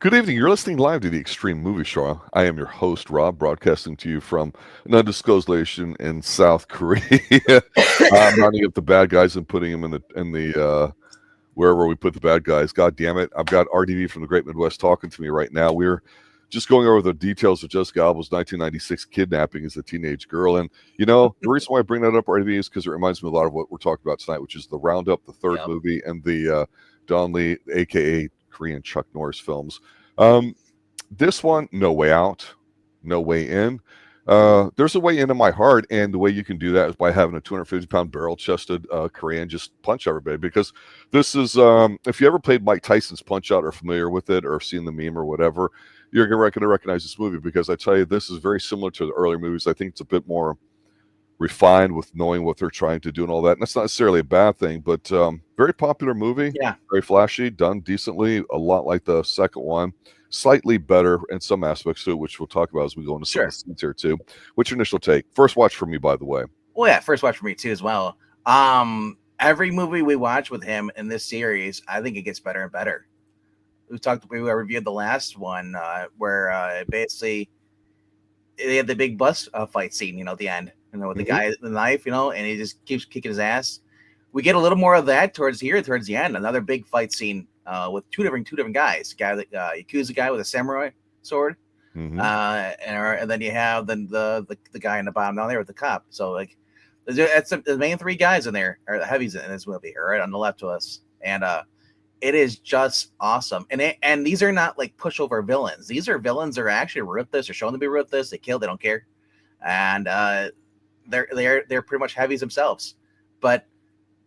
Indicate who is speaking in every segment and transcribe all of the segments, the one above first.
Speaker 1: Good evening. You're listening live to the Extreme Movie Show. I am your host, Rob, broadcasting to you from an undisclosed location in South Korea. I'm rounding up the bad guys and putting them in the wherever we put the bad guys. God damn it! I've got RDV from the Great Midwest talking to me right now. We're just going over the details of Jessica Alba's 1996 kidnapping as a teenage girl, and the reason why I bring that up, RDV, is because it reminds me a lot of what we're talking about tonight, which is the Roundup, the third movie, and the Don Lee, aka Korean Chuck Norris films. This one, no way out, no way in. There's a way into my heart, and the way you can do that is by having a 250-pound barrel-chested Korean just punch everybody. Because this is, if you ever played Mike Tyson's Punch Out or familiar with it or seen the meme or whatever, you're going to recognize this movie, because I tell you, this is very similar to the earlier movies. I think it's a bit more refined with knowing what they're trying to do and all that. And that's not necessarily a bad thing, but very popular movie.
Speaker 2: Yeah.
Speaker 1: Very flashy, done decently, a lot like the second one. Slightly better in some aspects too, which we'll talk about as we go into some of the scenes here too. What's your initial take? First watch for me, by the way.
Speaker 2: Well, yeah, first watch for me too as well. Every movie we watch with him in this series, I think it gets better and better. We reviewed the last one where basically they had the big bus fight scene, at the end, with the guy with the knife, and he just keeps kicking his ass. We get a little more of that towards the end. Another big fight scene with two different guys. Yakuza guy with a samurai sword, and then you have the guy in the bottom down there with the cop. So like, that's the main three guys in there are the heavies in this movie, right on the left to us, and it is just awesome. And these are not like pushover villains. These are villains that are actually ruthless. They're shown to be ruthless. They kill. They don't care, and they're pretty much heavies themselves. But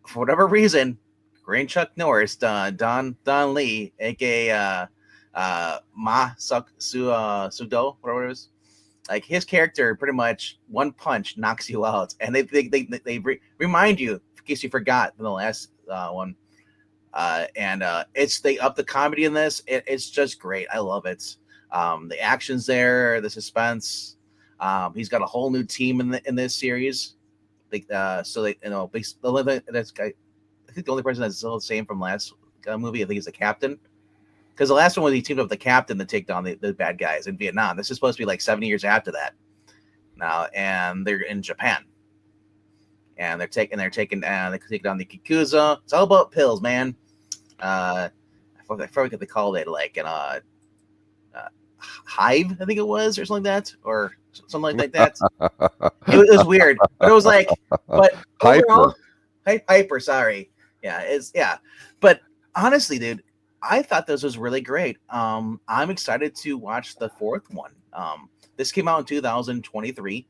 Speaker 2: for whatever reason, Korean Chuck Norris, Don Lee, aka Seok-do, whatever it is, like his character pretty much one punch knocks you out, and they remind you, in case you forgot from the last one. They up the comedy in this. It's just great. I love it. The action's there, the suspense. He's got a whole new team in this series. That's guy. I think the only person that's still the same from last movie, I think, is the captain. Because the last one was he teamed up with the captain to take down the bad guys in Vietnam. This is supposed to be like 70 years after that now, and they're in Japan. And they're taking down the Yakuza. It's all about pills, man. I forget what they called it, like an hive, I think it was, or something like that, or something like that. It was weird, but it was like, but overall, hyper. Sorry, But honestly, dude, I thought this was really great. I'm excited to watch the fourth one. This came out in 2023.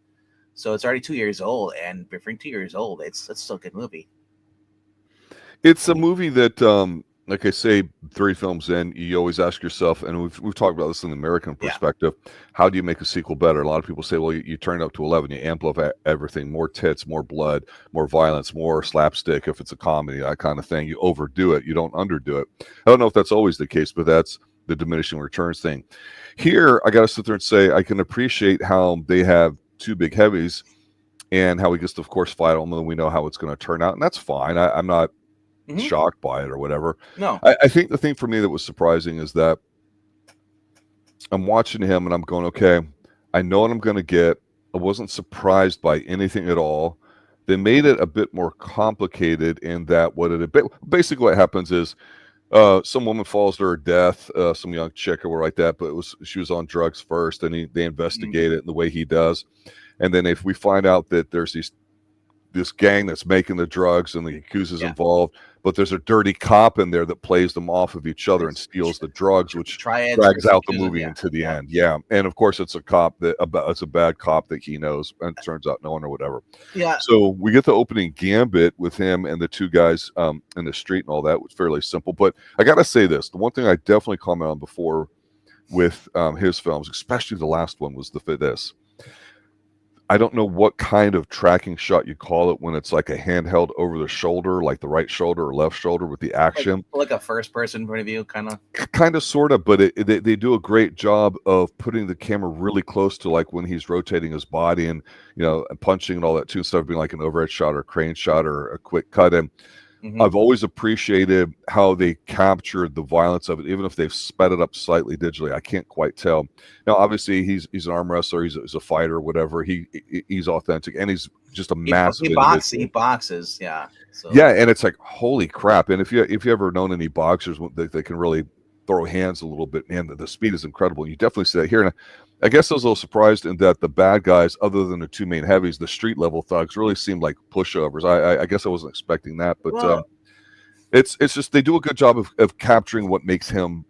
Speaker 2: So it's already 2 years old, and for 2 years old, it's still a good movie.
Speaker 1: It's a movie that, like I say, 3 films in, you always ask yourself, and we've talked about this in the American perspective, how do you make a sequel better? A lot of people say, well, you turn it up to 11, you amplify everything, more tits, more blood, more violence, more slapstick. If it's a comedy, that kind of thing, you overdo it, you don't underdo it. I don't know if that's always the case, but that's the diminishing returns thing. Here, I got to sit there and say, I can appreciate how they have 2 big heavies and how he gets to, of course, fight them, and we know how it's going to turn out, and that's fine. I'm not shocked by it or whatever.
Speaker 2: No.
Speaker 1: I think the thing for me that was surprising is that I'm watching him and I'm going, okay, I know what I'm going to get. I wasn't surprised by anything at all. They made it a bit more complicated in that basically what happens is some woman falls to her death, some young chick or like that, but she was on drugs first, and they investigate it in the way he does. And then if we find out that there's this gang that's making the drugs and the Yakuza's involved, but there's a dirty cop in there that plays them off of each other and steals the drugs, which drags out the movie into the end. Yeah. And of course it's a bad cop that he knows, and it turns out no one or whatever.
Speaker 2: Yeah.
Speaker 1: So we get the opening gambit with him and the 2 guys in the street and all that was fairly simple. But I got to say this, the one thing I definitely comment on before with his films, especially the last one, was this. I don't know what kind of tracking shot you call it when it's like a handheld over the shoulder, like the right shoulder or left shoulder with the action.
Speaker 2: Like a first-person point of view, kind of,
Speaker 1: sort of, but they do a great job of putting the camera really close to like when he's rotating his body and and punching and all that too, instead of being like an overhead shot or crane shot or a quick cut in.
Speaker 2: Mhm.
Speaker 1: I've always appreciated how they captured the violence of it, even if they've sped it up slightly digitally. I can't quite tell. Now, obviously, he's an arm wrestler, he's a fighter, whatever. He's authentic, and he's just a massive
Speaker 2: He
Speaker 1: individual.
Speaker 2: boxes, yeah. So
Speaker 1: Yeah, and it's like holy crap! And if you ever known any boxers, they can really throw hands a little bit. Man, the speed is incredible. You definitely see that here. And I guess I was a little surprised in that the bad guys, other than the two main heavies, the street level thugs, really seemed like pushovers. I guess I wasn't expecting that, but
Speaker 2: well,
Speaker 1: it's just they do a good job of capturing what makes him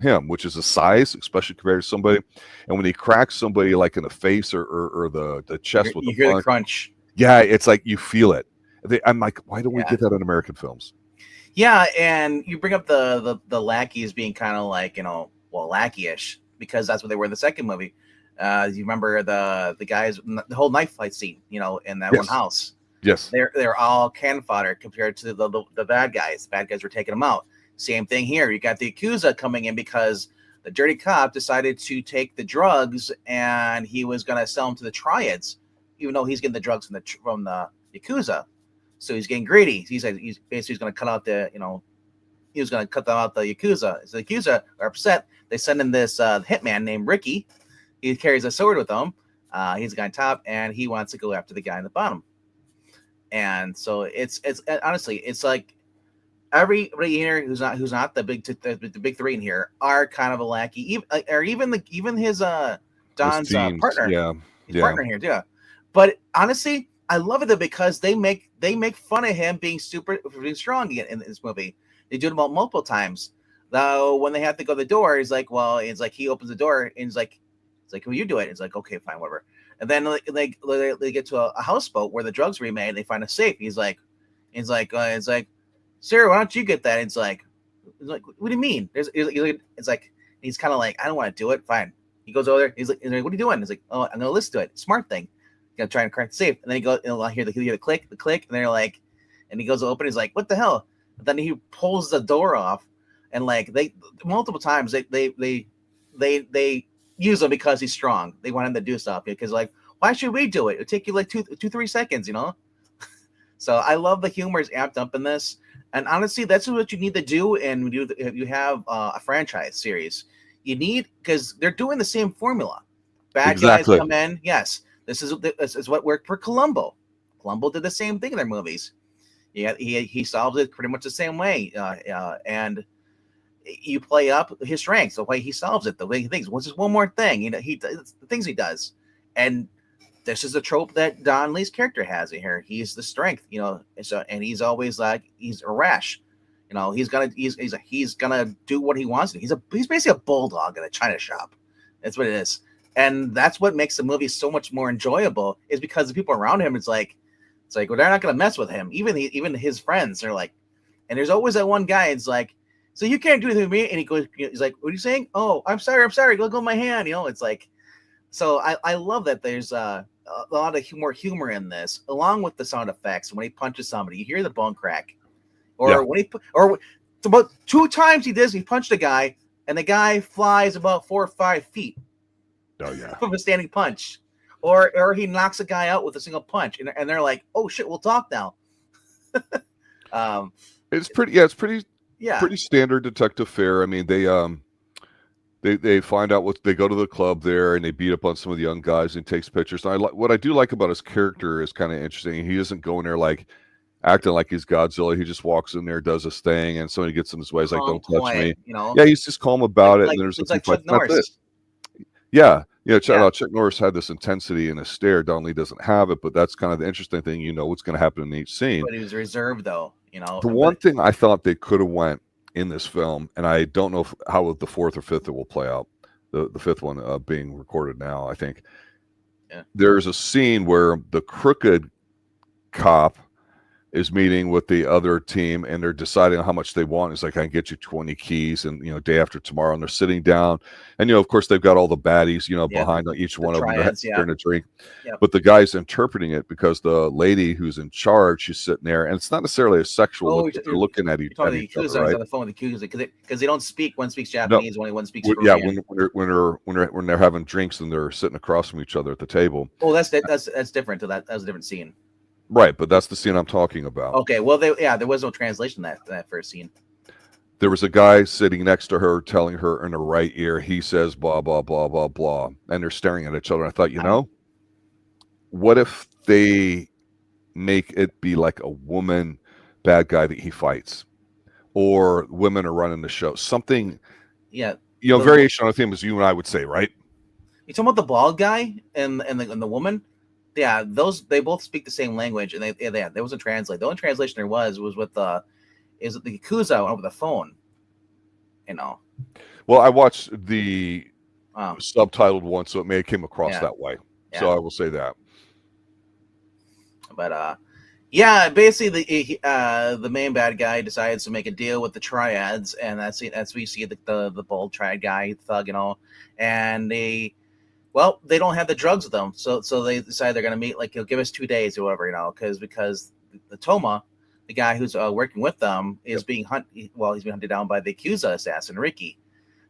Speaker 1: him, which is a size, especially compared to somebody. And when he cracks somebody like in the face or the chest with
Speaker 2: you
Speaker 1: the
Speaker 2: hear the
Speaker 1: punch,
Speaker 2: crunch.
Speaker 1: yeah, it's like you feel it. I'm like, why don't we
Speaker 2: Yeah.
Speaker 1: get that in American films?
Speaker 2: Yeah, and you bring up the lackeys being kind of like, lackey-ish, because that's what they were in the second movie. You remember the guys, the whole knife fight scene, in that one
Speaker 1: Yes.
Speaker 2: house.
Speaker 1: Yes.
Speaker 2: They're all cannon fodder compared to the bad guys. The bad guys were taking them out. Same thing here. You got the Yakuza coming in because the dirty cop decided to take the drugs and he was going to sell them to the triads, even though he's getting the drugs from the Yakuza. So he's getting greedy. He's basically going to cut out he was going to cut them out the Yakuza. So the Yakuza are upset. They send in this hitman named Ricky. He carries a sword with him. He's the guy on top, and he wants to go after the guy on the bottom. And so it's honestly, it's like everybody here who's not the big three in here are kind of a lackey, even his Don's partner,
Speaker 1: yeah,
Speaker 2: partner here, yeah. But honestly, I love it because they make fun of him being being strong in this movie. They do it about multiple times. Though when they have to go to the door, he's like, he opens the door and he's like, "Will you do it?" It's like, "Okay, fine, whatever." And then they get to a houseboat where the drugs were made. And they find a safe. He's like, "Sir, why don't you get that?" It's like, "What do you mean?" He's kind of like, "I don't want to do it." Fine. He goes over there. He's like, "What are you doing?" He's like, "Oh, I'm gonna listen to it. Smart thing. Gonna try and crack the safe." And then he goes, and I hear the click, and they're like, and he goes to open. He's like, "What the hell?" And then he pulls the door off, and like they multiple times they use him because he's strong. They want him to do stuff because like, why should we do it? It'll take you like 3 seconds, So I love the humor is amped up in this, and honestly, that's what you need to do. And you have a franchise series, you need, because they're doing the same formula. Bad guys come in. Yes, this is what worked for Columbo. Columbo did the same thing in their movies. Yeah, he solves it pretty much the same way, and you play up his strengths, the way he solves it, the way he thinks. What's just one more thing? He does the things he does, and this is a trope that Don Lee's character has in here. He's the strength, and he's always like he's a rash. He's gonna do what he wants to. He's basically a bulldog in a china shop. That's what it is, and that's what makes the movie so much more enjoyable. Is because the people around him, it's like, well, they're not gonna mess with him. Even his friends are like, and there's always that one guy. It's like, so you can't do anything with me. And he's like, what are you saying? Oh, I'm sorry. Go in my hand. It's like, so I love that there's a lot of more humor in this, along with the sound effects. When he punches somebody, you hear the bone crack, or about 2 times he punched a guy, and the guy flies about 4 or 5 feet.
Speaker 1: Oh yeah,
Speaker 2: from a standing punch, or he knocks a guy out with a single punch, and they're like, oh shit, we'll talk now.
Speaker 1: it's pretty standard detective fare. I mean, they find out they go to the club there and they beat up on some of the young guys and takes pictures. And what I do like about his character is kind of interesting. He doesn't go in there like acting like he's Godzilla. He just walks in there, does his thing, and somebody gets in his way. He's like, "Don't touch me." Yeah, he's just calm about it. And there's
Speaker 2: it's like Chuck Norris.
Speaker 1: Yeah. Chuck Norris had this intensity in his stare. Don Lee doesn't have it, but that's kind of the interesting thing. What's going to happen in each scene.
Speaker 2: But he was reserved, though.
Speaker 1: The one thing I thought they could have went in this film, and I don't know how the 4th or 5th it will play out. The 5th one being recorded now, I think. Yeah. There's a scene where the crooked cop is meeting with the other team, and they're deciding how much they want. It's like, I can get you 20 keys, and day after tomorrow, and they're sitting down, and of course they've got all the baddies, behind each one of them during a drink. Yeah. But the guy's interpreting it because the lady who's in charge, she's sitting there, and it's not necessarily a sexual look. They're looking at each other, right?
Speaker 2: On the phone with the Yakuza because they don't speak. One speaks Japanese, one speaks Korean.
Speaker 1: Yeah, when they're having drinks and they're sitting across from each other at the table.
Speaker 2: Oh, that's different. That was a different scene.
Speaker 1: Right, but that's the scene I'm talking about.
Speaker 2: Okay, well, there was no translation that first scene.
Speaker 1: There was a guy sitting next to her telling her in her right ear, he says, blah, blah, blah, blah, blah. And they're staring at each other. I thought, what if they make it be like a woman bad guy that he fights? Or women are running the show. Something,
Speaker 2: Yeah.
Speaker 1: Variation on a theme as you and I would say, right?
Speaker 2: You talking about the bald guy and the woman? Yeah, they both speak the same language, and there was a translate. The only translation there was with the Yakuza over the phone.
Speaker 1: Well, I watched the subtitled one, so it may have came across that way. Yeah. So I will say that.
Speaker 2: But basically the main bad guy decides to make a deal with the triads, and that's we see the bold triad guy thug, and they don't have the drugs with them, so they decide they're gonna meet, like, he'll give us 2 days or whatever, because the Toma, the guy who's working with them, is being hunted. Well, he's being hunted down by the Yakuza assassin Ricky.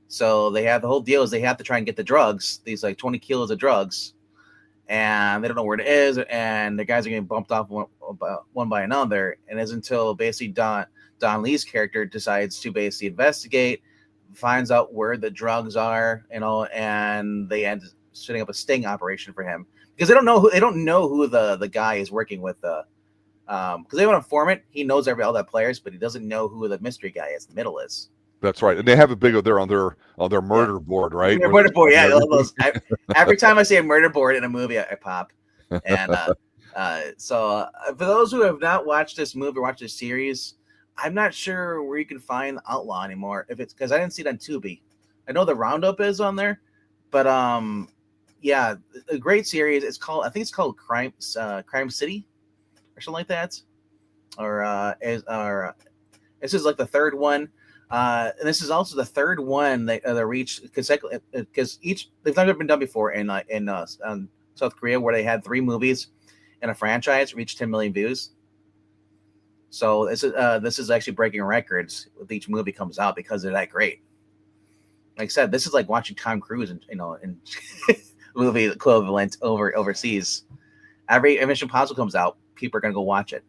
Speaker 2: So they have the whole deal is they have to try and get the drugs, these like 20 kilos of drugs, and they don't know where it is, and the guys are getting bumped off one by another. And it's until basically Don Lee's character decides to basically investigate, finds out where the drugs are, and they end up setting up a sting operation for him, because they don't know who the guy is working with. Because they have an informant, he knows all the players, but he doesn't know who the mystery guy is. The middle is.
Speaker 1: That's right, and they have a big there on their murder board, right?
Speaker 2: Their murder board, yeah. Every time I see a murder board in a movie, I pop. And so for those who have not watched this movie or watched this series, I'm not sure where you can find Outlaw anymore. If it's because I didn't see it on Tubi. I know the Roundup is on there, but yeah, a great series. I think it's called Crime City or something like that, or this is like the third one. And this is also the third one they reached consecutively, because they've never been done before in South Korea, where they had 3 movies in a franchise reach 10 million views. So this is actually breaking records with each movie comes out because they're that great. Like I said, this is like watching Tom Cruise in movie equivalent overseas. Every Mission Impossible comes out, people are gonna go watch it.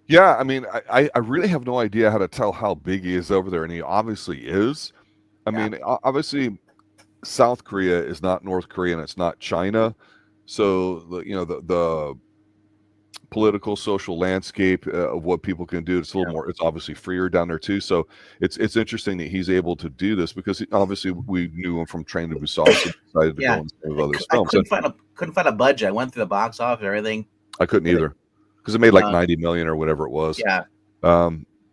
Speaker 1: Yeah, I mean, I really have no idea how to tell how big he is over there, and he obviously is. I mean, obviously, South Korea is not North Korea, and it's not China. So, the political, social landscape of what people can do, it's a little more, it's obviously freer down there, too. So, it's interesting that he's able to do this, because obviously we knew him from Train to Busan, so decided to go and some of other films.
Speaker 2: I couldn't find a budget. I went through the box office and everything.
Speaker 1: I couldn't either. Because it made like 90 million or whatever it was.
Speaker 2: Yeah.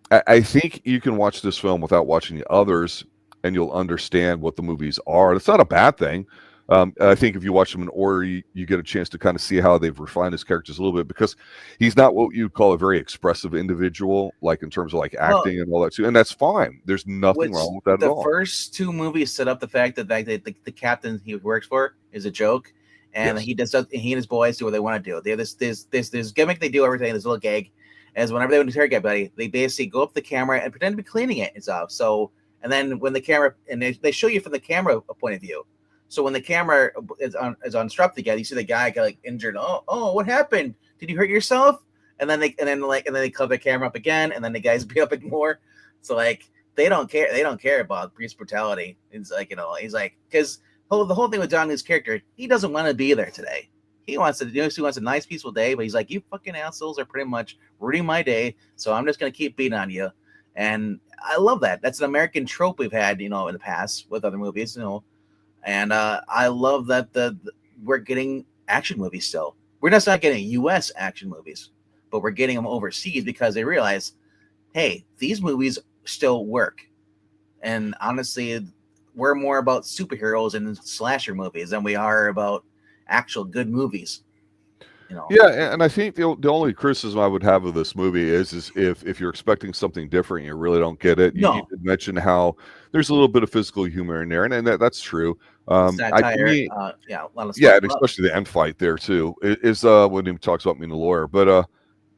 Speaker 1: I think you can watch this film without watching the others, and you'll understand what the movies are. It's not a bad thing. I think if you watch them in order, you get a chance to kind of see how they've refined his characters a little bit, because he's not what you'd call a very expressive individual, like in terms of like acting and all that too. And that's fine. There's nothing wrong with that at all.
Speaker 2: The first 2 movies set up the fact that the captain he works for is a joke. And he and his boys do what they want to do. They have this gimmick they do every day, this little gag, as whenever they want to interrogate buddy, they basically go up the camera and pretend to be cleaning it and stuff. So, and then when the camera, and they show you from the camera point of view. So when the camera is on strap again, you see the guy get like injured. Oh, what happened? Did you hurt yourself? And then they cover the camera up again, and then the guys beat up it more. So like they don't care. They don't care about police brutality. It's like, he's like, because the whole thing with Dong-goo's character, he doesn't want to be there today. He wants a nice, peaceful day, but he's like, you fucking assholes are pretty much ruining my day, so I'm just going to keep beating on you. And I love that. That's an American trope we've had, in the past with other movies, And I love that we're getting action movies still. We're just not getting U.S. action movies, but we're getting them overseas because they realize, hey, these movies still work. And honestly, we're more about superheroes and slasher movies than we are about actual good movies.
Speaker 1: Yeah, and I think the only criticism I would have of this movie is if you're expecting something different, you really don't get it. You did mention how there's a little bit of physical humor in there, and that's true.
Speaker 2: Satire,
Speaker 1: and especially the end fight there too is when he talks about being a lawyer. But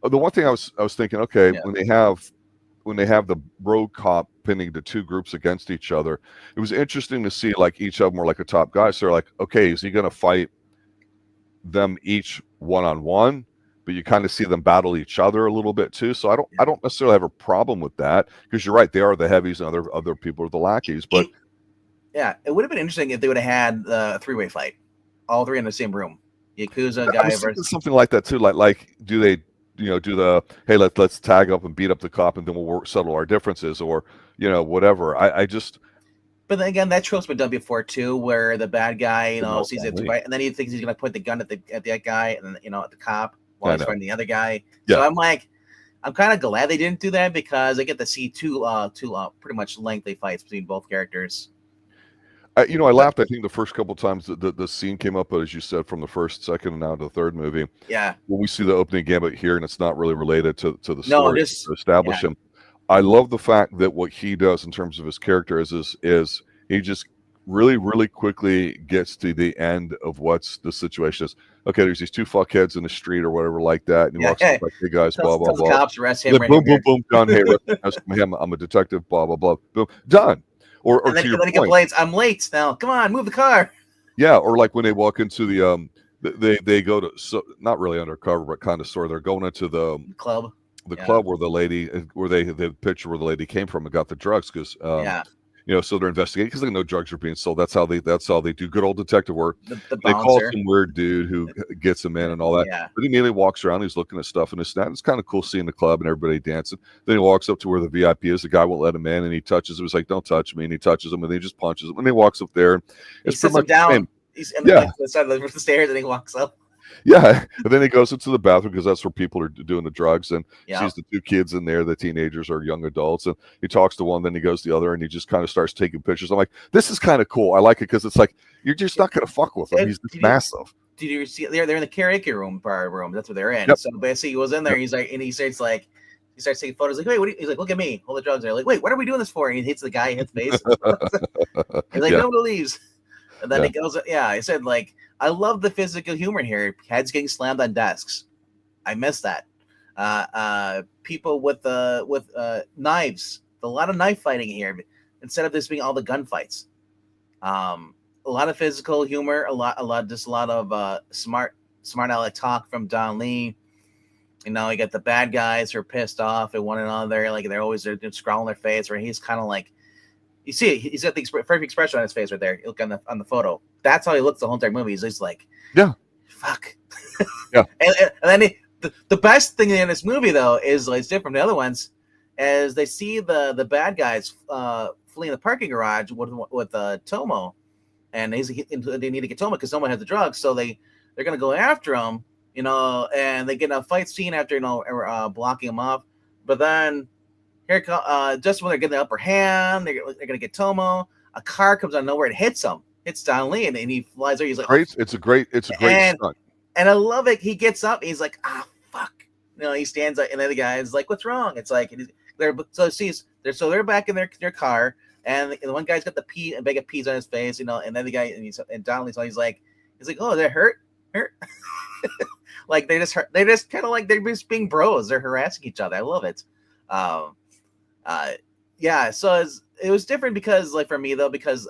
Speaker 1: the one thing I was thinking, okay, when they have the road cop pinning the 2 groups against each other, it was interesting to see like each of them were like a top guy. So they're like, okay, is he going to fight them each one-on-one? but you kind of see them battle each other a little bit too. So I don't necessarily have a problem with that, because you're right, they are the heavies and other people are the lackeys. But
Speaker 2: it would have been interesting if they would have had the three-way fight, all three in the same room. Yakuza guy versus
Speaker 1: something like that too. Like do they do the, hey, let's tag up and beat up the cop and then we'll settle our differences, or whatever. I just.
Speaker 2: But then again, that trope's been done before too, where the bad guy, sees it right, and then he thinks he's gonna point the gun at that guy, and then at the cop while he's fighting the other guy. Yeah. So I'm kind of glad they didn't do that, because I get to see two pretty much lengthy fights between both characters.
Speaker 1: I laughed. I think the first couple times the scene came up, but as you said, from the first, second, and now to the third movie.
Speaker 2: Yeah.
Speaker 1: When we see the opening gambit here, and it's not really related to the story.
Speaker 2: No, just
Speaker 1: to establish him. I love the fact that what he does in terms of his character is he just really, really quickly gets to the end of what's the situation is. Okay, there's these two fuckheads in the street or whatever like that, and he walks up like, hey guys, blah blah blah.
Speaker 2: Cops arrest him.
Speaker 1: Boom, boom, boom, done. Hey, arrest him. I'm a detective. Blah blah blah. Boom, done. Or
Speaker 2: and then,
Speaker 1: to your
Speaker 2: he complains, I'm late now. Come on, move the car.
Speaker 1: Yeah, or like when they walk into the they go to, so not really undercover, but kind of sort of, they're going into the
Speaker 2: club.
Speaker 1: The club where the picture where the lady came from and got the drugs, because so they're investigating because they know drugs are being sold. That's how they do good old detective work. They call some weird dude who gets them in and all that. Yeah. But he immediately walks around. He's looking at stuff and it's kind of cool seeing the club and everybody dancing. Then he walks up to where the VIP is. The guy won't let him in, and he touches him. He's like, "Don't touch me!" And he touches him, and he just punches him. And he walks up there.
Speaker 2: He sits him down. He's in the side of the stairs, and he walks up.
Speaker 1: Yeah, and then he goes into the bathroom because that's where people are doing the drugs, and sees the two kids in there, the teenagers or young adults, and he talks to one, then he goes to the other, and he just kind of starts taking pictures. I'm like, this is kind of cool. I like it because it's like, you're just not going to fuck with him. He's massive.
Speaker 2: Did you see they're in the karaoke room, bar room? That's what they're in. Yep. So basically, he was in there. He's like, and he starts taking photos. Like, wait, he's like, look at me, hold the drugs. They're like, wait, what are we doing this for? And he hits the guy in the face. He's like, nobody leaves. And then he goes, I said, like, I love the physical humor here. Heads getting slammed on desks. I miss that. People with knives. A lot of knife fighting here instead of this being all the gunfights. A lot of physical humor. A lot of smart aleck talk from Don Lee. You got the bad guys who are pissed off at one another. Like they're scrawling their face. Where he's kind of like, you see it, he's got the perfect expression on his face right there. You look on the photo. That's how he looks the whole entire movie. He's just like, fuck.
Speaker 1: Yeah.
Speaker 2: and then the best thing in this movie though is it's different from the other ones, as they see the bad guys fleeing the parking garage with Tomo, and they need to get Tomo because someone has the drugs, so they're gonna go after him, and they get in a fight scene after blocking him off, but then. Here, just when they're getting the upper hand, they're gonna get Tomo. A car comes out of nowhere and hits him. Hits Don Lee, and he flies there. He's like,
Speaker 1: great. It's a great stunt.
Speaker 2: And I love it. He gets up. He's like, fuck. He stands up, and then the guy is like, what's wrong? It's like they're back in their car, and the one guy's got the pee and bag of peas on his face, and then the guy and Don Lee's he's like, oh, that hurt. Like they're just kind of like they're just being bros. They're harassing each other. I love it. So it was different because, like, for me though, because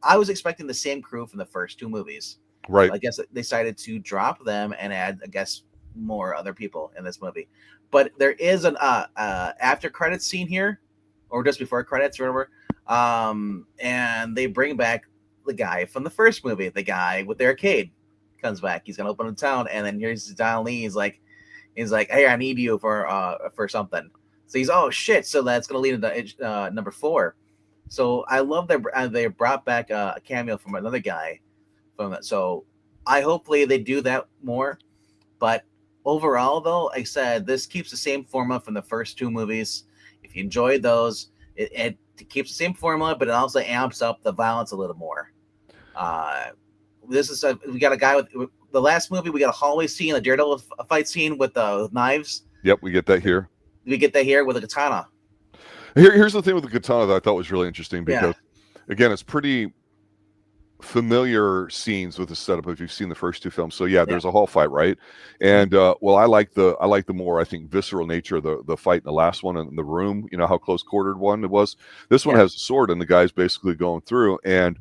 Speaker 2: I was expecting the same crew from the first two movies.
Speaker 1: Right.
Speaker 2: I guess they decided to drop them and add, I guess, more other people in this movie. But there is an after credits scene here, or just before credits, or whatever. And they bring back the guy from the first movie, the guy with the arcade comes back. He's gonna open a town, and then here's Don Lee. He's like, hey, I need you for something. So he's, oh shit! So that's gonna lead into number 4. So I love that they brought back a cameo from another guy from that. So hopefully they do that more. But overall, though, like I said, this keeps the same formula from the first two movies. If you enjoyed those, it keeps the same formula, but it also amps up the violence a little more. We got a guy with the last movie. We got a hallway scene, a Daredevil fight scene with knives.
Speaker 1: Yep, we get that here.
Speaker 2: We get that here with a katana.
Speaker 1: Here's the thing with the katana that I thought was really interesting because, again, it's pretty familiar scenes with the setup if you've seen the first two films. So there's a hall fight, right? And I like the more, I think, visceral nature of the fight in the last one in the room. You know how close quartered one it was. This one has a sword, and the guy's basically going through. And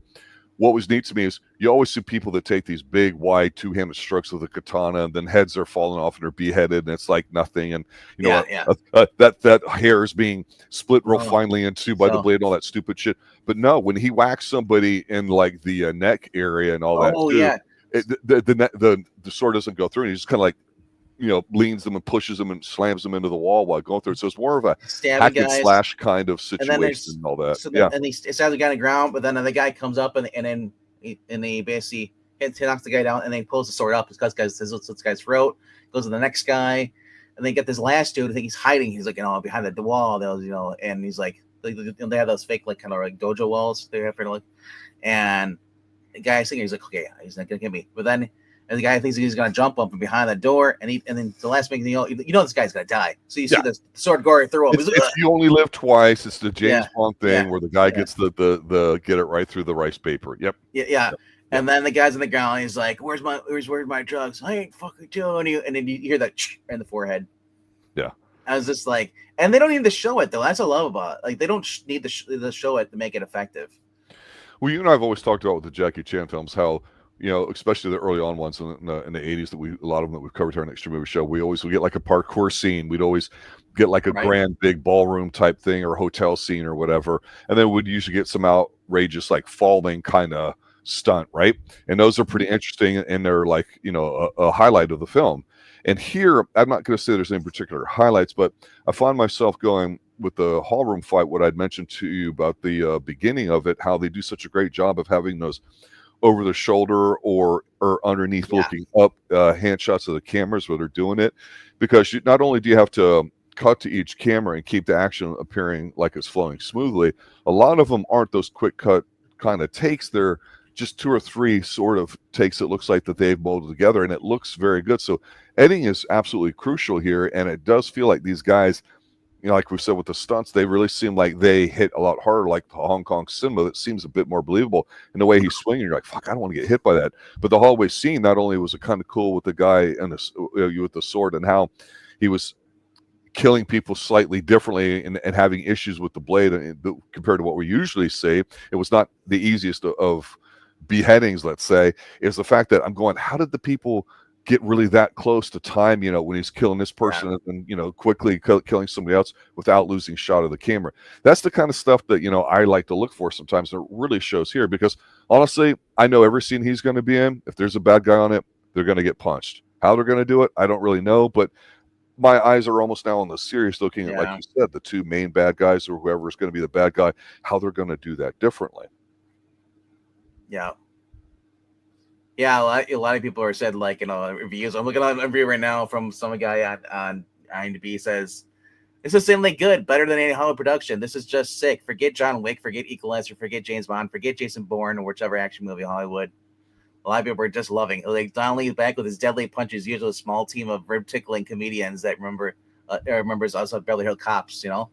Speaker 1: what was neat to me is you always see people that take these big, wide, two-handed strokes with a katana, and then heads are falling off and they're beheaded, and it's like nothing. And you know, that hair is being split real finely into by the blade and all that stupid shit. But no, when he whacks somebody in like the neck area and all that, the sword doesn't go through, and he just kind of like, you know, leans them and pushes them and slams them into the wall while going through it. So it's more of a hack and slash kind of situation and all that.
Speaker 2: So and he stabs the guy on the ground, but then the guy comes up and then he basically knocks the guy down and then pulls the sword up. This guy's throat, goes to the next guy, and they get this last dude. I think he's hiding. He's like, you know, behind the wall. Those, you know, and he's like, they have those fake like kind of like dojo walls they have for like, and the guy's thinking, he's like, okay, he's not gonna get me, but then. And the guy thinks he's going to jump up from behind the door, and then the last thing you know this guy's going to die. So you see the sword going through him.
Speaker 1: It's you only live twice. It's the James Bond thing where the guy gets the get it right through the rice paper. Yep.
Speaker 2: Yeah. And then the guy's on the ground. And he's like, "Where's my drugs? I ain't fucking doing you." And then you hear that in the forehead.
Speaker 1: Yeah.
Speaker 2: I was just like, and they don't need to show it though. That's what I love about it. Like they don't need to show it to make it effective.
Speaker 1: Well, you and I have always talked about with the Jackie Chan films how, you know, especially the early on ones in the 80s that a lot of them that we've covered here on Extreme Movie Show, we would get like a parkour scene. We'd always get like a grand big ballroom type thing or hotel scene or whatever. And then we'd usually get some outrageous like falling kind of stunt, right? And those are pretty interesting and they're like, you know, a highlight of the film. And here, I'm not going to say there's any particular highlights, but I find myself going with the hall room fight, what I'd mentioned to you about the beginning of it, how they do such a great job of having those over the shoulder or underneath looking up hand shots of the cameras where they're doing it, because not only do you have to cut to each camera and keep the action appearing like it's flowing smoothly, a lot of them aren't those quick cut kind of takes. They're just 2 or 3 sort of takes it looks like that they've molded together, and it looks very good. So editing is absolutely crucial here, and it does feel like these guys, you know, like we said with the stunts, they really seem like they hit a lot harder, like the Hong Kong cinema. That seems a bit more believable in the way he's swinging. You're like, fuck, I don't want to get hit by that. But the hallway scene, not only was it kind of cool with the guy and with the sword and how he was killing people slightly differently and having issues with the blade compared to what we usually see. It was not the easiest of beheadings, let's say, is the fact that I'm going, how did the people get really that close to time, you know, when he's killing this person and, you know, quickly killing somebody else without losing shot of the camera? That's the kind of stuff that, you know, I like to look for sometimes. It really shows here because honestly, I know every scene he's going to be in, if there's a bad guy on it, they're going to get punched. How they're going to do it, I don't really know, but my eyes are almost now on the serious looking at, like you said, the 2 main bad guys or whoever is going to be the bad guy, how they're going to do that differently.
Speaker 2: Yeah. Yeah, a lot of people are said, like, you know, reviews. I'm looking at a review right now from some guy on IMDb says, "This is simply good, better than any Hollywood production. This is just sick. Forget John Wick, forget Equalizer, forget James Bond, forget Jason Bourne or whichever action movie Hollywood." A lot of people are just loving. Like Don Lee is back with his deadly punches, usually a small team of rib tickling comedians that remembers us of Beverly Hills Cops. You know,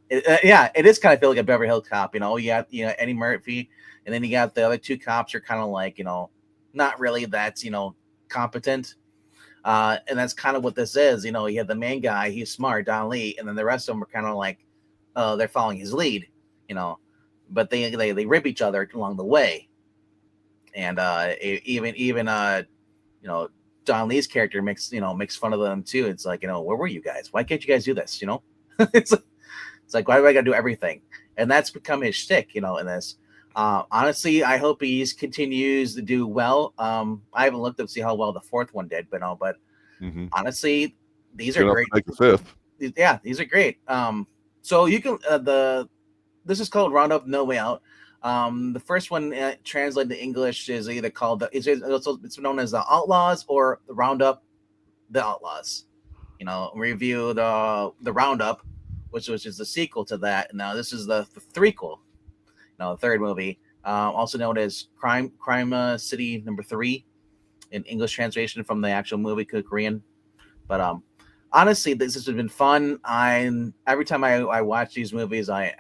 Speaker 2: it is kind of feel like a Beverly Hills Cop. You know, you got Eddie Murphy, and then you got the other 2 cops are kind of like, you know, not really that, you know, competent. And that's kind of what this is. You know, you have the main guy, he's smart, Don Lee, and then the rest of them are kind of like they're following his lead, you know, but they rip each other along the way. And even you know, Don Lee's character makes fun of them too. It's like, you know, where were you guys? Why can't you guys do this? You know, it's like, why do I gotta do everything? And that's become his shtick, you know, in this. Honestly, I hope he continues to do well. I haven't looked up to see how well the 4th one did, but honestly, these are great.
Speaker 1: Like the 5th.
Speaker 2: Yeah, these are great. So you can this is called Roundup No Way Out. The first one translated to English is either called it's known as the Outlaws or the Roundup, the Outlaws. You know, review the Roundup, which is the sequel to that. And now this is the threequel. The 3rd movie, also known as Crime City number 3, in English translation from the actual movie, Korean. But honestly, this has been fun. Every time I watch these movies, I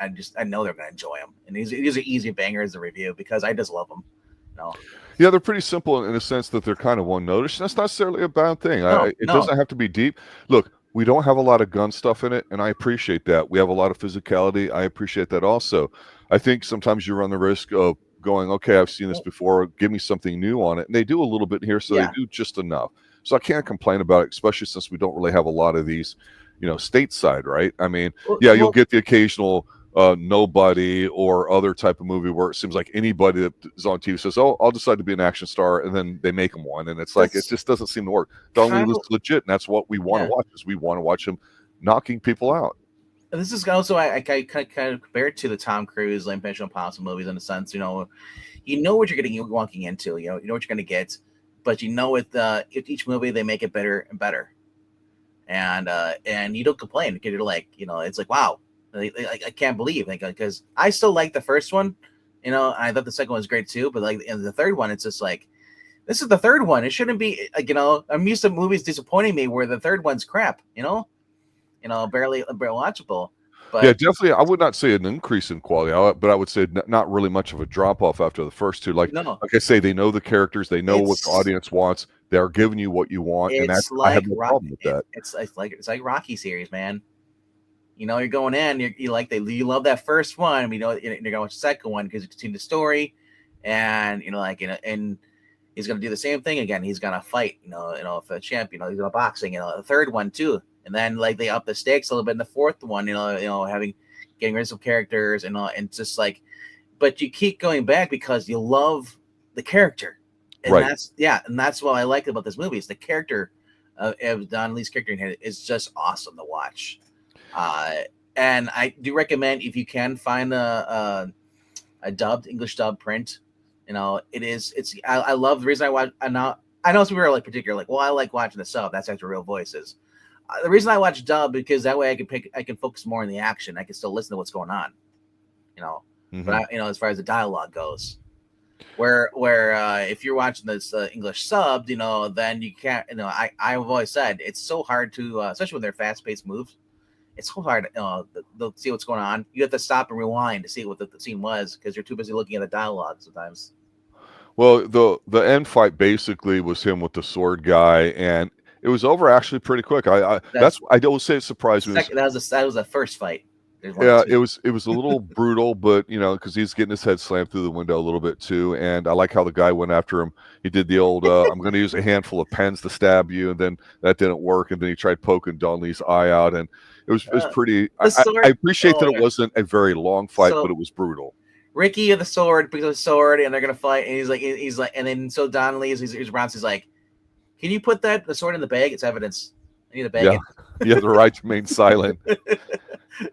Speaker 2: know they're gonna enjoy them, and these are easy bangers to review because I just love them. You know?
Speaker 1: Yeah, they're pretty simple in a sense that they're kind of one notice. That's not necessarily a bad thing. It doesn't have to be deep. Look, we don't have a lot of gun stuff in it, and I appreciate that. We have a lot of physicality. I appreciate that also. I think sometimes you run the risk of going, okay, I've seen this before, give me something new on it. And they do a little bit here, so they do just enough. So I can't complain about it, especially since we don't really have a lot of these, stateside, right? I mean, you'll get the occasional nobody or other type of movie where it seems like anybody that is on TV says, "Oh, I'll decide to be an action star," and then they make them one, and it's like it just doesn't seem to work. Don Lee looks legit, and that's what we want to watch. Is we want to watch him knocking people out.
Speaker 2: And this is also I kind of compare it to the Tom Cruise, Mission Impossible movies in a sense. You know what you're getting walking into. You know what you're going to get, but with each movie they make it better and better, and you don't complain because you're like, it's like, wow. I can't believe, because I still like the first one, and I thought the second one was great too. But in the third one, it's just like, this is the third one. It shouldn't be I'm used to movies disappointing me where the third one's crap. Barely watchable. But
Speaker 1: yeah, definitely. I would not say an increase in quality, but I would say not really much of a drop off after the first two. Like I say, they know the characters, they know what the audience wants. They're giving you what you want, and I have no problem with that.
Speaker 2: It's like Rocky series, man. You're going in, you love that first one, and you're going to watch the second one because you continue the story, and and he's going to do the same thing again. He's going to fight, for the champion. He's going to boxing, the third one too, and then they up the stakes a little bit in the fourth one. Getting rid of some characters and just but you keep going back because you love the character, and that's what I like about this movie. Is the character of Don Lee's character in here is just awesome to watch. And I do recommend, if you can find a English dub print, I love the reason I watch. I know some people are particular, well, I like watching the sub. That's actually real voices. The reason I watch dub because that way I can focus more on the action. I can still listen to what's going on, But as far as the dialogue goes, where if you're watching this English sub, then you can't. I've always said it's so hard to, especially when they're fast paced moves. It's so hard to see what's going on. You have to stop and rewind to see what the scene was because you're too busy looking at the dialogue sometimes.
Speaker 1: Well, the end fight basically was him with the sword guy, and it was over actually pretty quick. I don't say it surprised me.
Speaker 2: That was the first fight.
Speaker 1: Yeah, it was a little brutal, but because he's getting his head slammed through the window a little bit too. And I like how the guy went after him. He did the old I'm going to use a handful of pens to stab you, and then that didn't work, and then he tried poking Don Lee's eye out, and it was pretty. I appreciate that it wasn't a very long fight, but it was brutal.
Speaker 2: Ricky of the sword picks up the sword, and they're gonna fight, and he's like, and then so Don Lee he's around. He's like, "Can you put the sword in the bag? It's evidence. I need a bag."
Speaker 1: Yeah, you have the right to remain silent.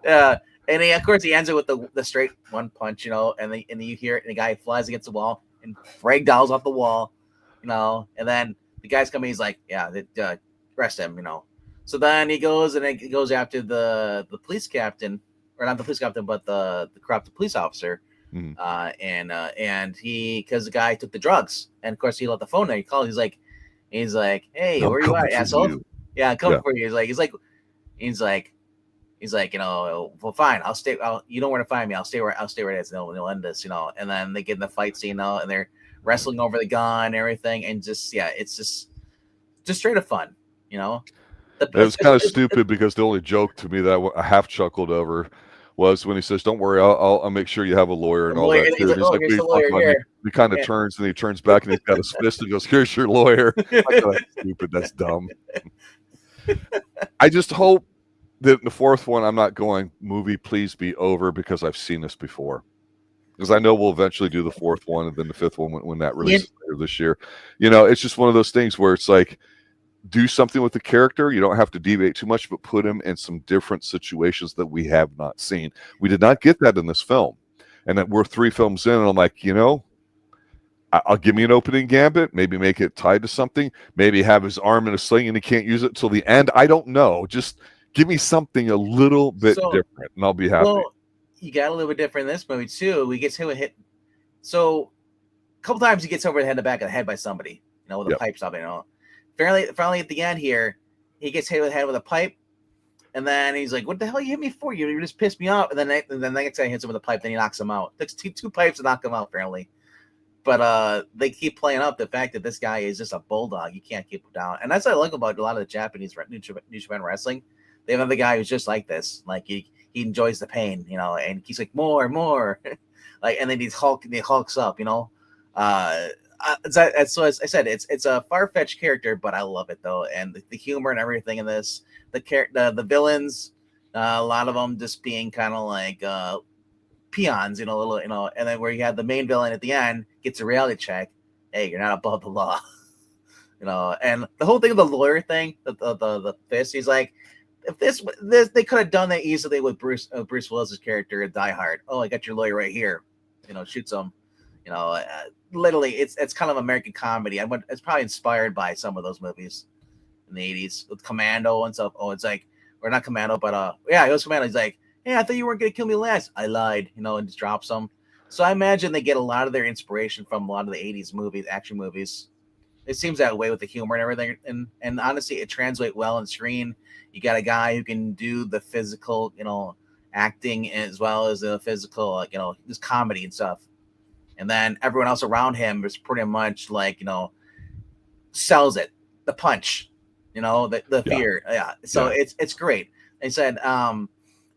Speaker 2: And of course he ends it with the straight one punch, and then you hear it, and the guy flies against the wall and ragdolls off the wall, and then the guy's coming. He's like, "Yeah, arrest him," So then he goes after the police captain, or not the police captain, but the corrupt police officer.
Speaker 1: Mm-hmm.
Speaker 2: And he, because the guy took the drugs, and of course he left the phone there. He called. He's like, "Hey, where you at, asshole?" Yeah, I'm coming for you. He's like, well, fine. I'll stay. You know where to find me. I'll stay where it is. They'll end this, And then they get in the fight scene, and they're wrestling over the gun and everything, and it's just straight up fun,
Speaker 1: It was kind of stupid because the only joke to me that I half chuckled over was when he says, "Don't worry, I'll make sure you have a lawyer and all that."
Speaker 2: He's like, "Here's the lawyer here."
Speaker 1: He kind of turns and he turns back and he's got his fist and goes, "Here's your lawyer." I thought, that's stupid. That's dumb. I just hope that in the fourth one, I'm not going, "Movie, please be over," because I've seen this before. Because I know we'll eventually do the fourth one and then the fifth one when that releases later this year. It's just one of those things where it's like, do something with the character. You don't have to deviate too much, but put him in some different situations that we have not seen. We did not get that in this film. And that we're 3 films in, and I'm like, I'll give me an opening gambit, maybe make it tied to something, maybe have his arm in a sling and he can't use it till the end. I don't know. Just give me something a little bit different, and I'll be happy. Well,
Speaker 2: you got a little bit different in this movie, too. He gets hit with So a couple times he gets over the back of the head by somebody, with a pipe something, Finally, at the end here, he gets hit with the head with a pipe, and then he's like, "What the hell you hit me for? You just pissed me off." And then the next time he hits him with a pipe, then he knocks him out. It takes two pipes to knock him out, apparently. But they keep playing up the fact that this guy is just a bulldog. You can't keep him down, and that's what I like about a lot of the Japanese New Japan wrestling. They have another guy who's just like this. Like he he enjoys the pain, and he's like more, like, and then he hulks up, so as I said, it's a far-fetched character, but I love it though, and the humor and everything in this, the villains, a lot of them just being kind of like peons, little, and then where you have the main villain at the end gets a reality check. Hey, you're not above the law, and the whole thing of the lawyer thing, the fist, he's like, if this they could have done that easily with Bruce Willis's character in Die Hard. Oh, I got your lawyer right here, shoots him, literally, it's kind of American comedy. It's probably inspired by some of those movies in the 80s with Commando and stuff. Oh, it's like, or not Commando, but yeah, it was Commando. He's like, hey, I thought you weren't gonna kill me last. I lied, and just drops them. So I imagine they get a lot of their inspiration from a lot of the 80s movies, action movies. It seems that way with the humor and everything, and honestly, it translates well on screen. You got a guy who can do the physical, acting as well as the physical, just comedy and stuff. And then everyone else around him is pretty much like, sells it, the punch, the fear. Yeah. So it's great. They said, and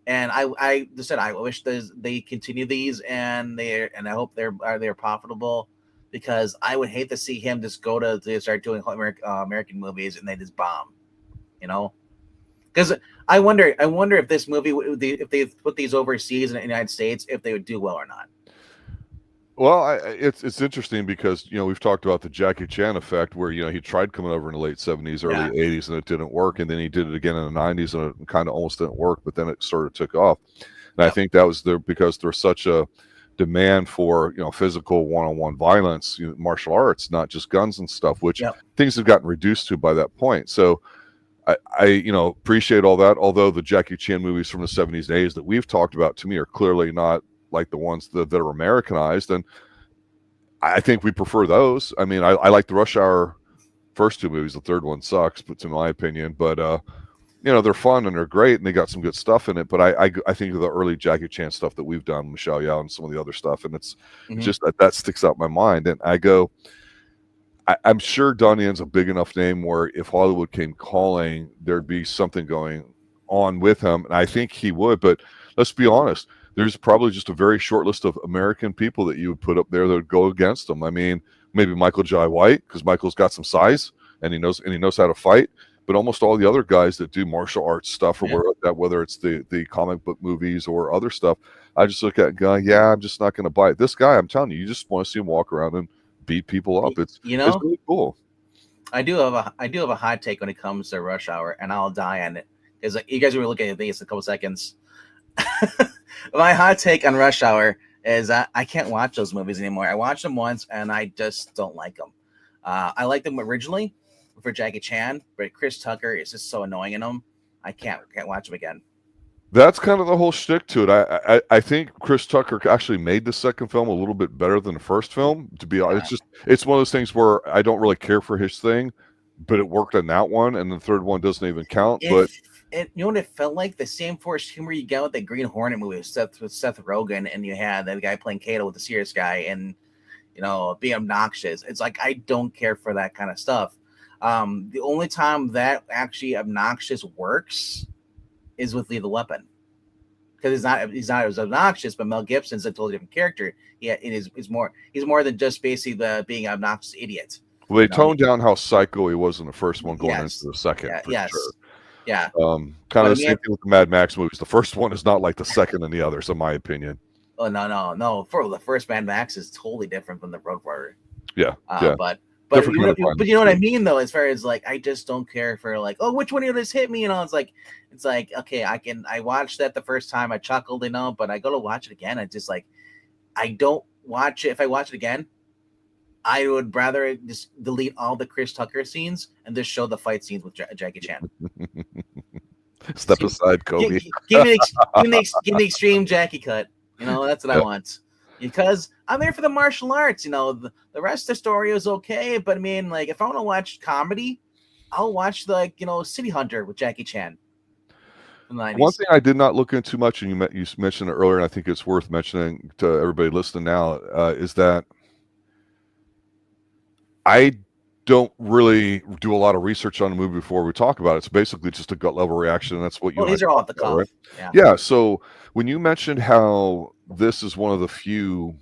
Speaker 2: I just said, I wish they continue these and I hope they're profitable, because I would hate to see him just go to start doing American movies and they just bomb, because I wonder if this movie, if they put these overseas in the United States, if they would do well or not.
Speaker 1: Well, it's interesting because we've talked about the Jackie Chan effect, where he tried coming over in the late 70s, early 80s, and it didn't work, and then he did it again in the 90s, and it kind of almost didn't work, but then it sort of took off. And I think that was because there's such a demand for physical one-on-one violence, martial arts, not just guns and stuff, which things have gotten reduced to by that point. So I appreciate all that. Although the Jackie Chan movies from the 70s and 80s that we've talked about, to me, are clearly not like the ones that are Americanized, and I think we prefer those. I mean, I like the Rush Hour first two movies. The third one sucks, but in my opinion, but they're fun and they're great, and they got some good stuff in it. But I think of the early Jackie Chan stuff that we've done, Michelle Yeoh and some of the other stuff, and it's just that sticks out in my mind. And I go, I'm sure Donnie Yen's a big enough name where if Hollywood came calling, there'd be something going on with him, and I think he would. But let's be honest, there's probably just a very short list of American people that you would put up there that would go against him. I mean, maybe Michael Jai White, because Michael's got some size and he knows how to fight. But almost all the other guys that do martial arts stuff, or whether it's the comic book movies or other stuff, I just look at it and go, yeah, I'm just not going to buy it. This guy, I'm telling you, you just want to see him walk around and beat people up. It's really cool. I do have
Speaker 2: a hot take when it comes to Rush Hour, and I'll die on it, because you guys are looking at these in a couple seconds. My hot take on Rush Hour is I can't watch those movies anymore. I watched them once and I just don't like them. I liked them originally for Jackie Chan, but Chris Tucker is just so annoying in them. I can't watch them again.
Speaker 1: That's kind of the whole shtick to it. I think Chris Tucker actually made the second film a little bit better than the first film. To be honest, it's one of those things where I don't really care for his thing, but it worked on that one, and the third one doesn't even count.
Speaker 2: You know what it felt like? The same forced humor you got with the Green Hornet movie with Seth Rogen, and you had that guy playing Kato with the serious guy, and being obnoxious. It's like, I don't care for that kind of stuff. The only time that actually obnoxious works is with Lethal Weapon, because he's not as obnoxious, but Mel Gibson's a totally different character. He's more than just basically being an obnoxious idiot.
Speaker 1: Well, they toned down how psycho he was in the first one going into the second. Sure.
Speaker 2: Yeah.
Speaker 1: Kind of the same thing with the Mad Max movies. The first one is not like the second and the others, in my opinion.
Speaker 2: Oh, no. For the first Mad Max is totally different from the Road Warrior.
Speaker 1: Yeah.
Speaker 2: But you know what I mean, though, as far as like, I just don't care for like, oh, which one of this hit me? It's like, okay, I watched that the first time, I chuckled, but I go to watch it again. I just like, I don't watch it. If I watch it again, I would rather just delete all the Chris Tucker scenes and just show the fight scenes with Jackie Chan.
Speaker 1: Step aside, Kobe.
Speaker 2: Give me the extreme Jackie cut. That's what I want. Because I'm there for the martial arts. The rest of the story is okay, but I mean, like, if I want to watch comedy, I'll watch City Hunter with Jackie Chan.
Speaker 1: One thing I did not look into much, and you mentioned it earlier, and I think it's worth mentioning to everybody listening now, is that I don't really do a lot of research on the movie before we talk about it. It's basically just a gut level reaction, and that's what you
Speaker 2: Well,
Speaker 1: and I
Speaker 2: these are all
Speaker 1: talk
Speaker 2: off the
Speaker 1: about,
Speaker 2: cuff.
Speaker 1: right?
Speaker 2: Yeah.
Speaker 1: Yeah. So when you mentioned how this is one of the few,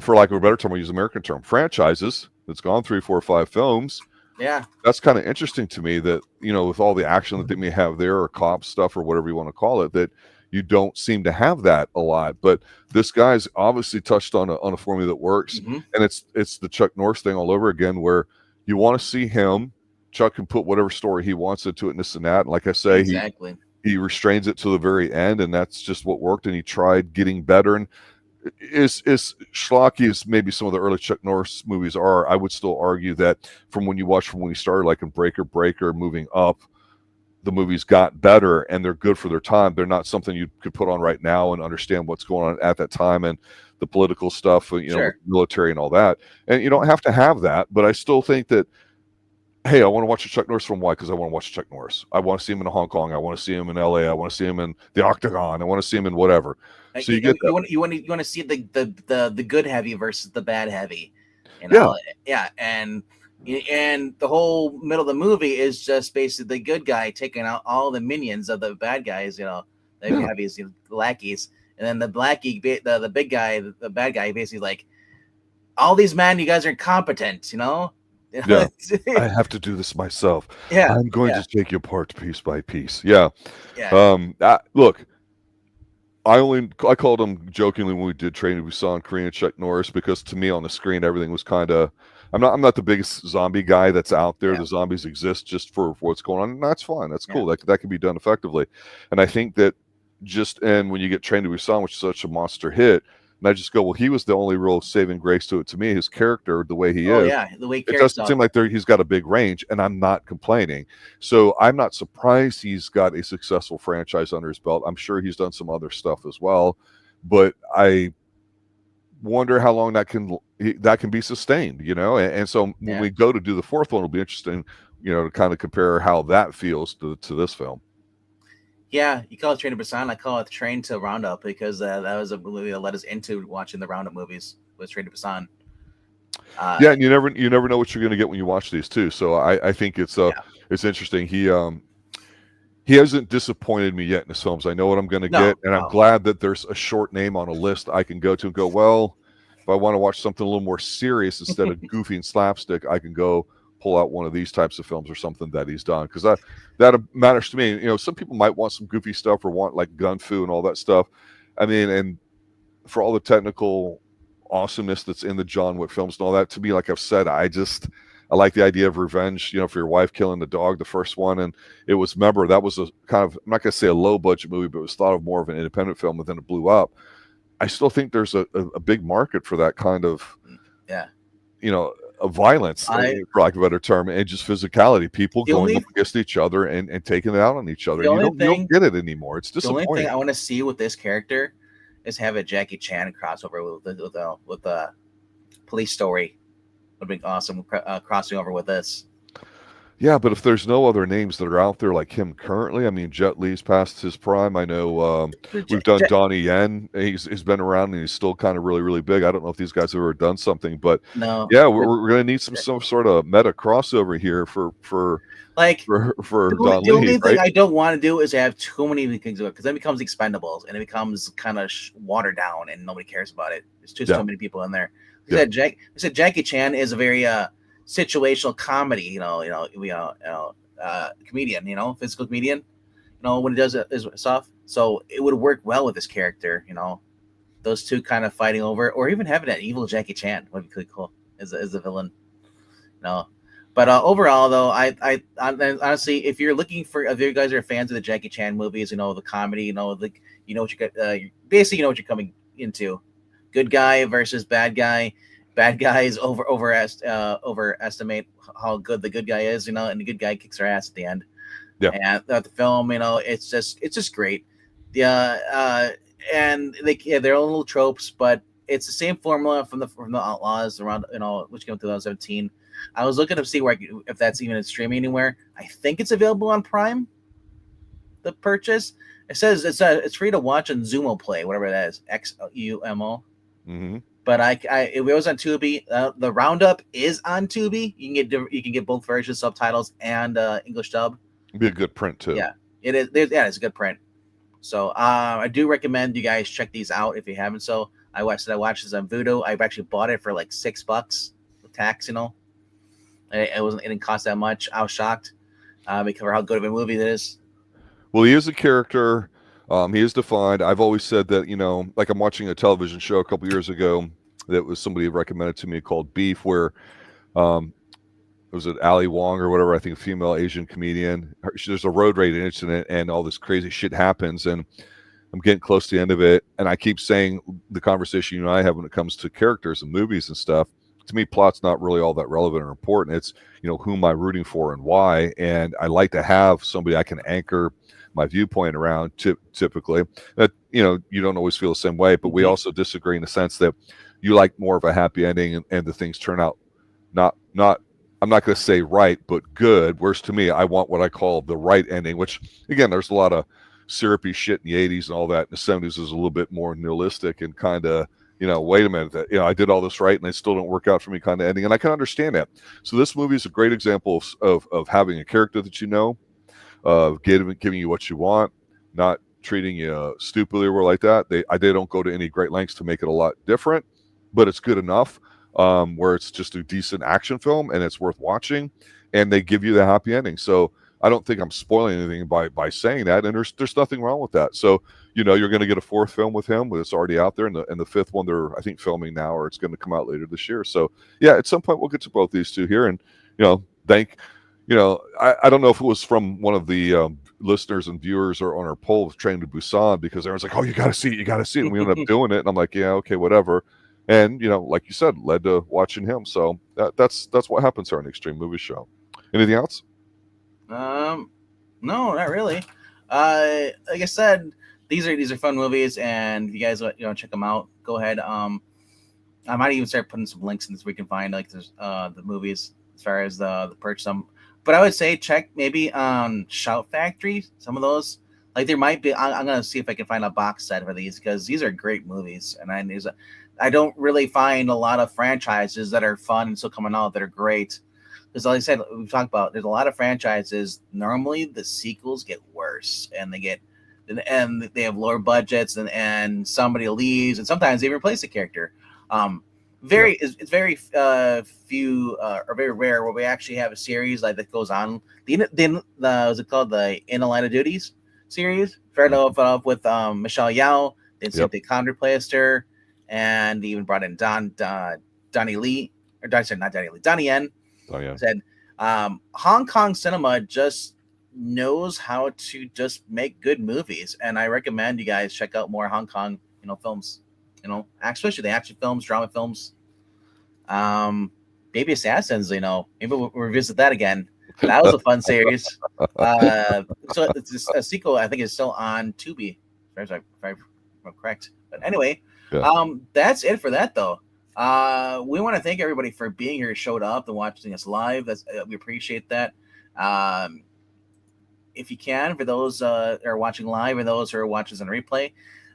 Speaker 1: for lack of a better term, I'll use American term, franchises that's gone 3, 4, 5 films.
Speaker 2: Yeah.
Speaker 1: That's kind of interesting to me that, with all the action that they may have there, or cop stuff, or whatever you want to call it, that you don't seem to have that a lot. But this guy's obviously touched on a formula that works,
Speaker 2: Mhm.
Speaker 1: and it's the Chuck Norris thing all over again, where you want to see him. Chuck can put whatever story he wants into it, and this and that. And like I say,
Speaker 2: Exactly.
Speaker 1: he restrains it to the very end, and that's just what worked. And he tried getting better. And is schlocky as maybe some of the early Chuck Norris movies are, I would still argue that from when he started, like in Breaker, moving up, the movies got better and they're good for their time. They're not something you could put on right now and understand what's going on at that time and the political stuff, with
Speaker 2: Sure.
Speaker 1: military and all that. And you don't have to have that, but I still think that, hey, I want to watch a Chuck Norris film. Why? Because I want to watch Chuck Norris. I want to see him in Hong Kong. I want to see him in LA. I want to see him in the Octagon. I want to see him in whatever. So you get that.
Speaker 2: You want to see the good heavy versus the bad heavy, yeah, and the whole middle of the movie is just basically the good guy taking out all the minions of the bad guys, the heavies, the lackeys, and then the lackey, the big guy, the bad guy, basically like, all these men, you guys are incompetent,
Speaker 1: Yeah, I have to do this myself.
Speaker 2: Yeah,
Speaker 1: I'm going to take you apart piece by piece. Yeah.
Speaker 2: yeah.
Speaker 1: Look, I called him jokingly when we did Train to Busan Korean Chuck Norris, because to me on the screen everything was kind of, I'm not the biggest zombie guy that's out there.
Speaker 2: Yeah.
Speaker 1: The zombies exist just for what's going on, and that's fine. That's cool. That can be done effectively. And I think that and when you get Train to Busan, which is such a monster hit, and I just go, well, he was the only real saving grace to it. To me, his character, the way he is,
Speaker 2: Yeah, the way
Speaker 1: it doesn't seem like he's got a big range, and I'm not complaining. So I'm not surprised he's got a successful franchise under his belt. I'm sure he's done some other stuff as well, but I wonder how long that can be sustained, And so when we go to do the fourth one, it'll be interesting, to kind of compare how that feels to this film.
Speaker 2: Yeah, you call it Train to Busan. I call it Train to Roundup, because that was a movie that led us into watching the Roundup movies, was Train to Busan.
Speaker 1: Yeah, and you never know what you're going to get when you watch these too. So I think it's interesting. He hasn't disappointed me yet in his films. I know what I'm going to get, and I'm glad that there's a short name on a list I can go to and go, well, if I want to watch something a little more serious instead of goofy and slapstick, I can go pull out one of these types of films or something that he's done, because that matters to me. Some people might want some goofy stuff or want like gun fu and all that stuff. I mean, and for all the technical awesomeness that's in the John Wick films and all that, to me, like I've said, I like the idea of revenge, for your wife killing the dog, the first one. And it was, remember, that was a kind of, I'm not going to say a low budget movie, but it was thought of more of an independent film, and then it blew up. I still think there's a big market for that kind of, of violence, for lack of a better term, and just physicality, people going up against each other and taking it out on each other. You don't get it anymore. It's disappointing.
Speaker 2: The only thing I want to see with this character is have a Jackie Chan crossover with a Police Story. Would be awesome, crossing over with this.
Speaker 1: Yeah, but if there's no other names that are out there like him currently, I mean, Jet Li's past his prime. I know we've done Donnie Yen. He's been around and he's still kind of really, really big. I don't know if these guys have ever done something, but yeah, we're going to need some sort of meta crossover here for Don Lee.
Speaker 2: The only thing I don't want to do is have too many things, because then it becomes Expendables and it becomes kind of watered down and nobody cares about it. There's just so many people in there. I said Jackie Chan is a very situational comedy, comedian, physical comedian, when he does his stuff. So it would work well with this character, those two kind of fighting over, or even having an evil Jackie Chan would be really cool as a villain, But overall, though, I honestly, if you're looking for, if you guys are fans of the Jackie Chan movies, the comedy, what you got, basically, what you're coming into. Good guy versus bad guy. Bad guys overestimate how good the good guy is, and the good guy kicks their ass at the end. Yeah, and the film, it's just great. Yeah, and their own little tropes, but it's the same formula from the Outlaws around, which came out 2017. I was looking to see if that's even streaming anywhere. I think it's available on Prime. The purchase, it says it's free to watch on Xumo Play, whatever that is, XUMO.
Speaker 1: Mm-hmm.
Speaker 2: But it was on Tubi. The Roundup is on Tubi. You can get both versions, subtitles and English dub.
Speaker 1: It'd be a good print too.
Speaker 2: Yeah, it is. Yeah, it's a good print. So I do recommend you guys check these out if you haven't. So I watched this on Vudu. I've actually bought it for like $6 with tax. It didn't cost that much. I was shocked because of how good of a movie it is.
Speaker 1: Well, he is a character. He is defined. I've always said that, like I'm watching a television show a couple years ago that was somebody recommended to me called Beef, where was it Ali Wong or whatever? I think a female Asian comedian. There's a road rage incident and all this crazy shit happens, and I'm getting close to the end of it. And I keep saying the conversation you and I have when it comes to characters and movies and stuff. To me, plot's not really all that relevant or important. It's, who am I rooting for and why? And I like to have somebody I can anchor my viewpoint around. Typically, that you don't always feel the same way, but we also disagree in the sense that you like more of a happy ending, and the things turn out not. I'm not going to say right, but good. Whereas to me, I want what I call the right ending. Which again, there's a lot of syrupy shit in the 80s and all that. In the 70s is a little bit more nihilistic and kind of, wait a minute, that I did all this right and they still don't work out for me kind of ending. And I can understand that. So this movie is a great example of having a character that of giving you what you want, not treating you stupidly or like that. They don't go to any great lengths to make it a lot different, but it's good enough where it's just a decent action film and it's worth watching, and they give you the happy ending. So I don't think I'm spoiling anything by saying that, and there's nothing wrong with that. So you're going to get a fourth film with him, but it's already out there, and the fifth one they're I think filming now, or it's going to come out later this year. So yeah, at some point we'll get to both these two here, and I don't know if it was from one of the listeners and viewers or on our poll of Train to Busan, because everyone's like, oh, you got to see it, and we ended up doing it, and I'm like, yeah, okay, whatever. And like you said, led to watching him. So that's what happens here on the Extreme Movie Show. Anything else?
Speaker 2: No, not really. Like I said, these are fun movies, and if you guys check them out, go ahead. I might even start putting some links in this we can find like there's the movies as far as the purchase them. But I would say check maybe on Shout Factory, some of those. Like there might be. I'm gonna see if I can find a box set for these because these are great movies, and I don't really find a lot of franchises that are fun and still coming out that are great. Because like I said, we've talked about there's a lot of franchises. Normally the sequels get worse, and they have lower budgets, and somebody leaves, and sometimes they replace the character. It's very few or very rare where we actually have a series like that goes on. Was it called the In a Line of Duties series? Started off with Michelle Yao, then Cynthia Khan replaced her, and even brought in Donnie Lee, or sorry, not Donnie Lee, Donnie Yen.
Speaker 1: Oh yeah.
Speaker 2: Said Hong Kong cinema just knows how to just make good movies, and I recommend you guys check out more Hong Kong films. Especially the action films, drama films. Baby Assassins, maybe we'll revisit that again. That was a fun series. So it's a sequel, I think, is still on Tubi, if I'm correct. But anyway, that's it for that, though. We want to thank everybody for being here, showed up, and watching us live. We appreciate that. If you can, for those who are watching live and those who are watching us on replay,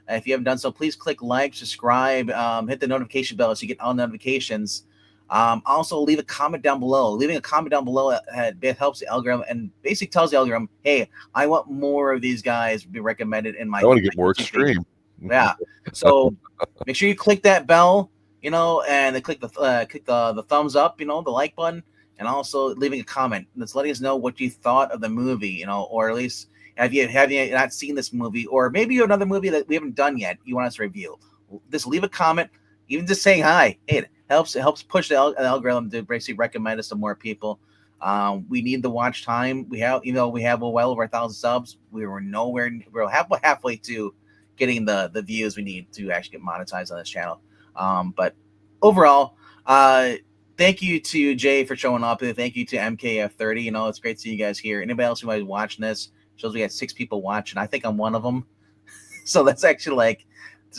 Speaker 2: if you haven't done so, please click like, subscribe, hit the notification bell so you get all notifications. Also, leave a comment down below. Leaving a comment down below it helps the algorithm and basically tells the algorithm, hey, I want more of these guys to be recommended in my.
Speaker 1: I want to get more extreme.
Speaker 2: Yeah. So make sure you click that bell, and then click the thumbs up, the like button, and also leaving a comment that's letting us know what you thought of the movie, or at least have you not seen this movie, or maybe you have another movie that we haven't done yet you want us to review. Just leave a comment, even just saying hi. Hey, it helps push the algorithm to basically recommend us to more people. We need the watch time. We have, we have well over 1,000 subs. We're halfway to getting the views we need to actually get monetized on this channel. But overall, thank you to Jay for showing up, and thank you to MKF30. It's great to see you guys here. Anybody else who might be watching this, shows we had 6 people watching. I think I'm one of them. So that's actually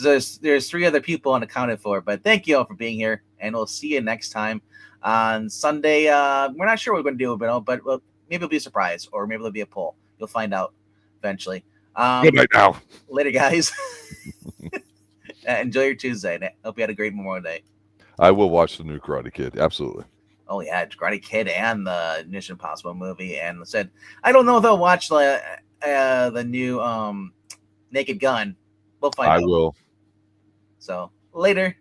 Speaker 2: there's 3 other people unaccounted for. But thank you all for being here, and we'll see you next time on Sunday. We're not sure what we're going to do, but maybe it'll be a surprise, or maybe there'll be a poll. You'll find out eventually.
Speaker 1: Good night now.
Speaker 2: Later, guys. Enjoy your Tuesday. Hope you had a great Memorial Day.
Speaker 1: I will watch the new Karate Kid. Absolutely.
Speaker 2: Oh yeah, Karate Kid and the Mission Impossible movie. And said, I don't know if they'll watch the new Naked Gun. We'll find out.
Speaker 1: I will.
Speaker 2: So later.